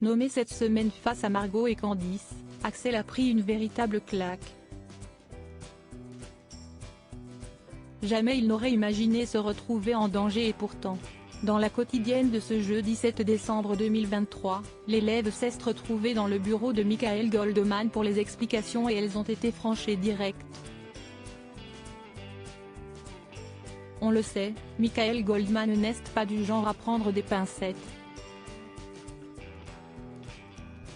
Nommé cette semaine face à Margot et Candice, Axel a pris une véritable claque. Jamais il n'aurait imaginé se retrouver en danger et pourtant. Dans la quotidienne de ce jeudi 7 décembre 2023, l'élève s'est retrouvée dans le bureau de Michael Goldman pour les explications et elles ont été franches et directes. On le sait, Michael Goldman n'est pas du genre à prendre des pincettes.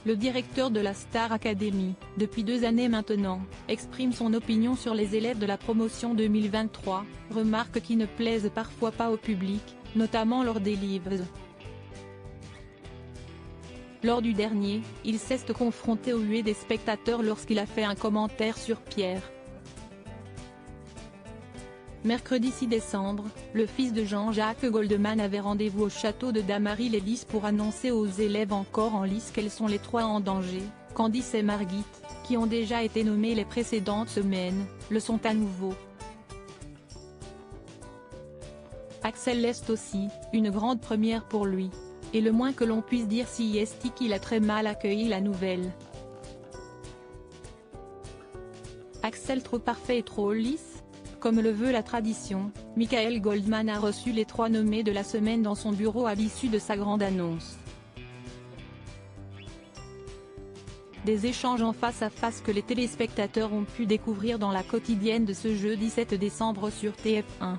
Le directeur de la Star Academy, depuis 2 années maintenant, exprime son opinion sur les élèves de la promotion 2023, remarques qui ne plaisent parfois pas au public, notamment lors des livres. Lors du dernier, il s'est confronté aux huées des spectateurs lorsqu'il a fait un commentaire sur Pierre. Mercredi 6 décembre, le fils de Jean-Jacques Goldman avait rendez-vous au château de Damary-les-Lys pour annoncer aux élèves encore en lice qu'elles sont les 3 en danger. Candice et Margit, qui ont déjà été nommées les précédentes semaines, le sont à nouveau. Axel l'est aussi, une grande première pour lui. Et le moins que l'on puisse dire c'est qu'il a très mal accueilli la nouvelle. Axel trop parfait et trop lisse? Comme le veut la tradition, Michael Goldman a reçu les 3 nommés de la semaine dans son bureau à l'issue de sa grande annonce. Des échanges en face à face que les téléspectateurs ont pu découvrir dans la quotidienne de ce jeudi 7 décembre sur TF1.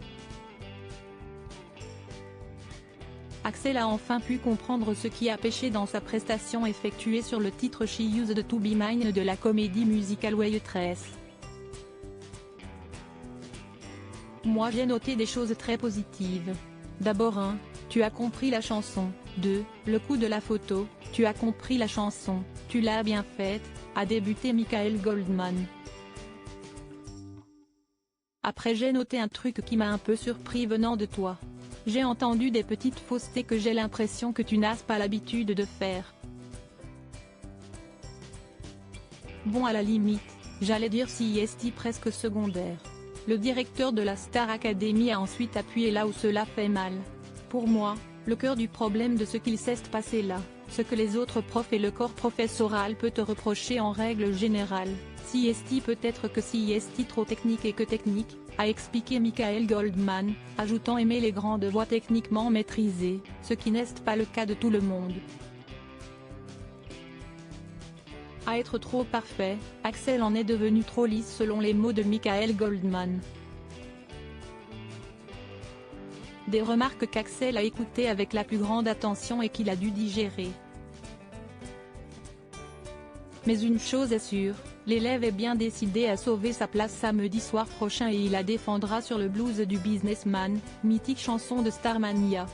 Axel a enfin pu comprendre ce qui a pêché dans sa prestation effectuée sur le titre She Used to Be Mine de la comédie musicale Waitress. Moi j'ai noté des choses très positives. D'abord 1, tu as compris la chanson, 2, le coup de la photo, tu as compris la chanson, tu l'as bien faite, a débuté Michael Goldman. Après j'ai noté un truc qui m'a un peu surpris venant de toi. J'ai entendu des petites faussetés que j'ai l'impression que tu n'as pas l'habitude de faire. Bon à la limite, j'allais dire c'est presque secondaire. Le directeur de la Star Academy a ensuite appuyé là où cela fait mal. Pour moi, le cœur du problème de ce qu'il s'est passé là, ce que les autres profs et le corps professoral peut te reprocher en règle générale, c'est peut-être que c'est trop technique et que technique, a expliqué Michael Goldman, ajoutant aimer les grandes voix techniquement maîtrisées, ce qui n'est pas le cas de tout le monde. À être trop parfait, Axel en est devenu trop lisse selon les mots de Michael Goldman. Des remarques qu'Axel a écoutées avec la plus grande attention et qu'il a dû digérer. Mais une chose est sûre, l'élève est bien décidé à sauver sa place samedi soir prochain et il la défendra sur le blues du businessman, mythique chanson de Starmania.